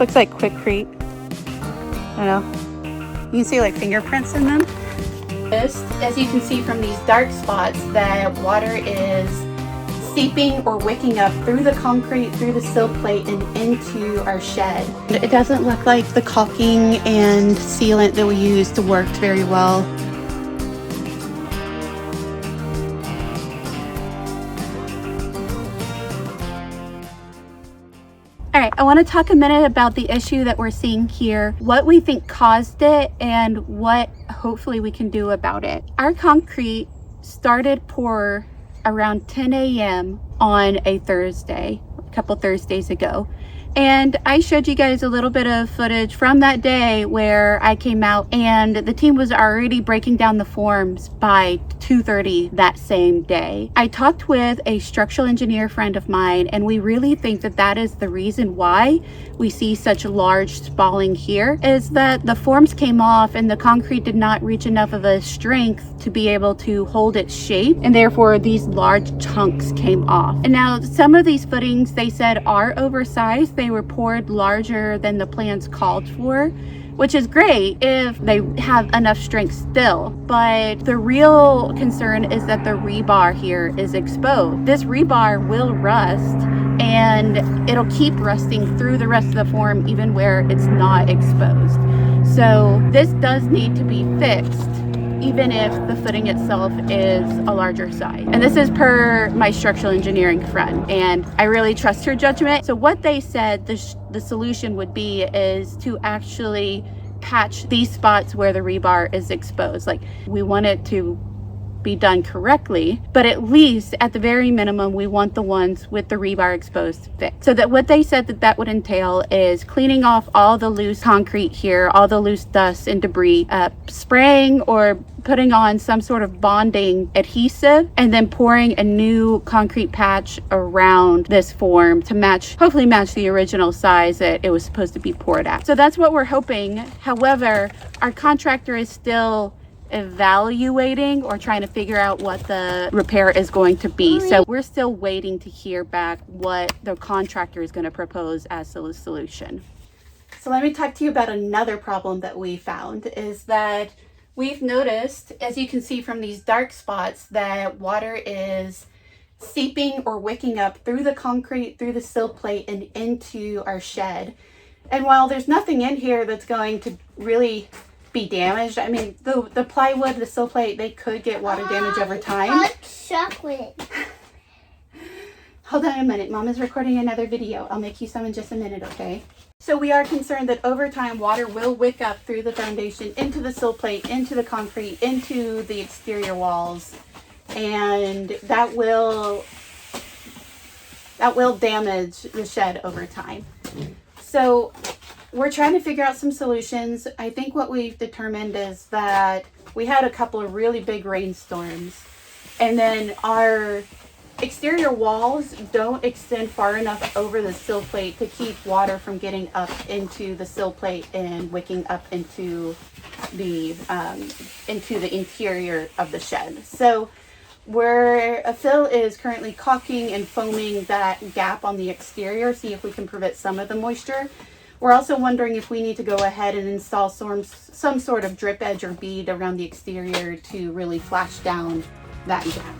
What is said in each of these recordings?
looks like quickcrete. I don't know. You can see like fingerprints in them. As you can see from these dark spots, that water is seeping or wicking up through the concrete, through the sill plate, and into our shed. It doesn't look like the caulking and sealant that we used worked very well. All right, I want to talk a minute about the issue that we're seeing here, what we think caused it, and what hopefully we can do about it. Our concrete started pour around 10 a.m. on a Thursday, a couple Thursdays ago. And I showed you guys a little bit of footage from that day where I came out and the team was already breaking down the forms by 2:30 that same day. I talked with a structural engineer friend of mine, and we really think that that is the reason why we see such large spalling here, is that the forms came off and the concrete did not reach enough of a strength to be able to hold its shape, and therefore these large chunks came off. And now some of these footings, they said, are oversized. They were poured larger than the plans called for, which is great if they have enough strength still. But the real concern is that the rebar here is exposed. This rebar will rust, and it'll keep rusting through the rest of the form even where it's not exposed. So this does need to be fixed, even if the footing itself is a larger size. And this is per my structural engineering friend, and I really trust her judgment. So what they said the solution would be is to actually patch these spots where the rebar is exposed. Like, we want it to be done correctly, but at least at the very minimum, we want the ones with the rebar exposed fixed. So that what they said that would entail is cleaning off all the loose concrete here, all the loose dust and debris, spraying or putting on some sort of bonding adhesive, and then pouring a new concrete patch around this form to hopefully match the original size that it was supposed to be poured at. So that's what we're hoping. However, our contractor is still evaluating or trying to figure out what the repair is going to be. So we're still waiting to hear back what the contractor is going to propose as the solution. So let me talk to you about another problem that we found, is that we've noticed, as you can see from these dark spots, that water is seeping or wicking up through the concrete, through the sill plate, and into our shed. And while there's nothing in here that's going to really be damaged, I mean, the plywood, the sill plate, they could get water damage over time. Chocolate. Hold on a minute, Mom is recording another video. I'll make you some in just a minute, okay? So we are concerned that over time, water will wick up through the foundation, into the sill plate, into the concrete, into the exterior walls, and that will damage the shed over time. So we're trying to figure out some solutions. I think what we've determined is that we had a couple of really big rainstorms, and then our exterior walls don't extend far enough over the sill plate to keep water from getting up into the sill plate and wicking up into the interior of the shed. So Phil is currently caulking and foaming that gap on the exterior, see if we can prevent some of the moisture. We're also wondering if we need to go ahead and install some sort of drip edge or bead around the exterior to really flash down that gap.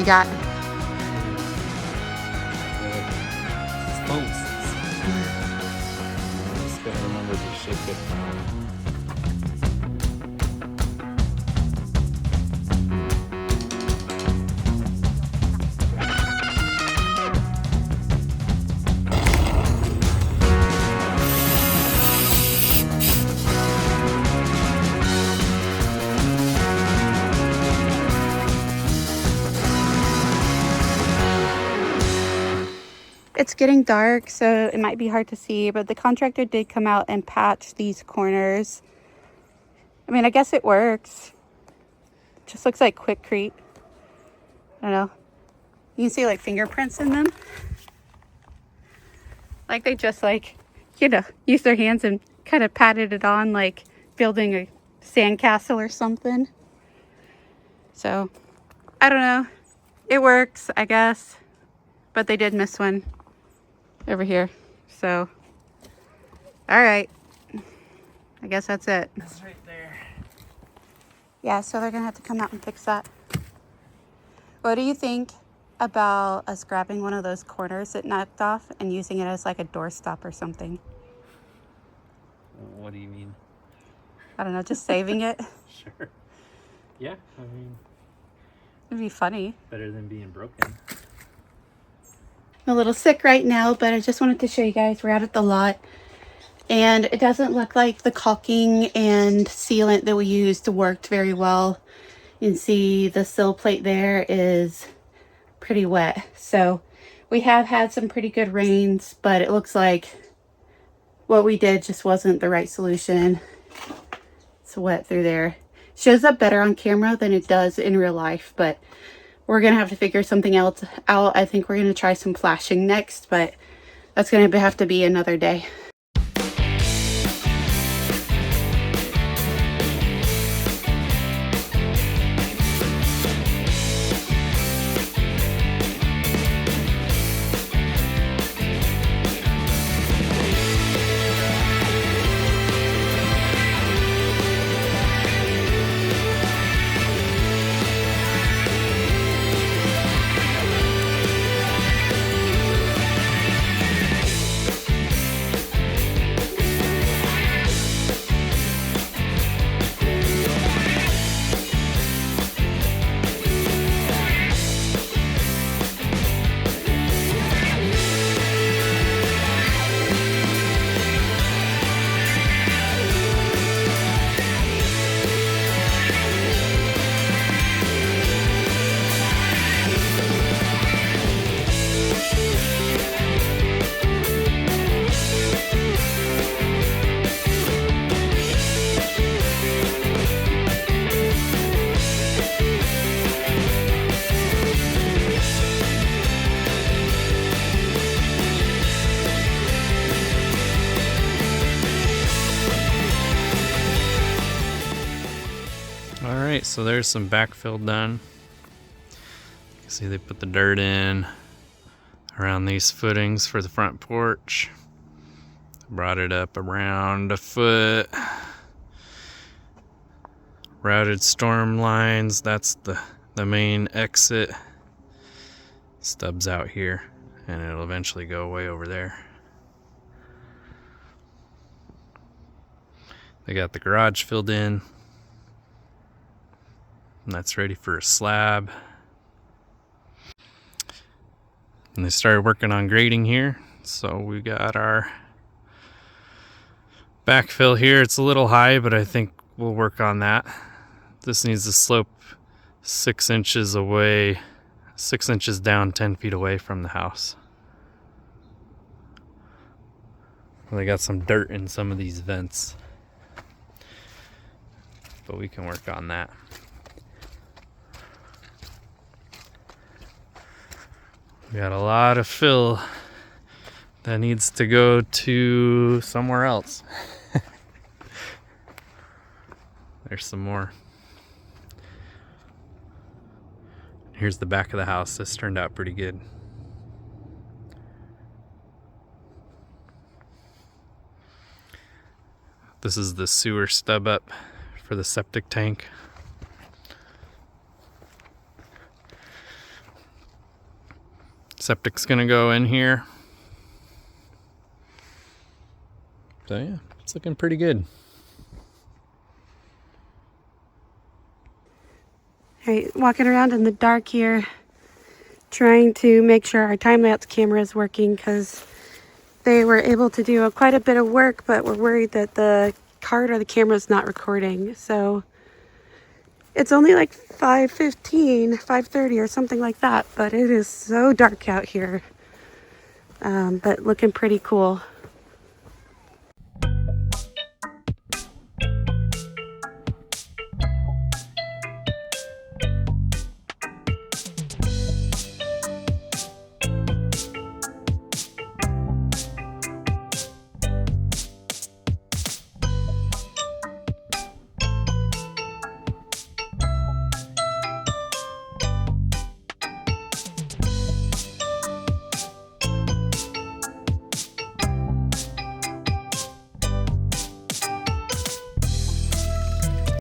you got? Spokes. I'm just gonna remember to shake it. It's getting dark, so it might be hard to see, but the contractor did come out and patch these corners. I mean, I guess it works. It just looks like quickcrete. I don't know. You can see like fingerprints in them. Like they just like, you know, used their hands and kind of patted it on like building a sandcastle or something. So, I don't know. It works, I guess. But they did miss one over here. So, all right. I guess that's it. It's right there. Yeah, so they're gonna have to come out and fix that. What do you think about us grabbing one of those corners that knocked off and using it as like a doorstop or something? What do you mean? I don't know, just saving it. Sure. Yeah, I mean, It'd be funny. better than being broken. I'm a little sick right now, but I just wanted to show you guys. We're out at the lot, and it doesn't look like the caulking and sealant that we used worked very well. You can see the sill plate there is pretty wet. So we have had some pretty good rains, but it looks like what we did just wasn't the right solution. It's wet through there. Shows up better on camera than it does in real life, but we're gonna have to figure something else out. I think we're gonna try some flashing next, but that's gonna have to be another day. Alright, so there's some backfill done. You can see they put the dirt in around these footings for the front porch. Brought it up around a foot. Routed storm lines, that's the main exit. Stubs out here, and it'll eventually go away over there. They got the garage filled in, and that's ready for a slab. And they started working on grading here, so we got our backfill here. It's a little high, but I think we'll work on that. This needs to slope 6 inches away, 6 inches down, 10 feet away from the house. They got some dirt in some of these vents, but we can work on that. We got a lot of fill that needs to go to somewhere else. There's some more. Here's the back of the house. This turned out pretty good. This is the sewer stub up for the septic tank. Septic's gonna go in here. So yeah, it's looking pretty good. Hey, walking around in the dark here, trying to make sure our time-lapse camera is working because they were able to do quite a bit of work, but we're worried that the card or the camera is not recording. So it's only like 5:15, 5:30 or something like that, but it is so dark out here. But looking pretty cool.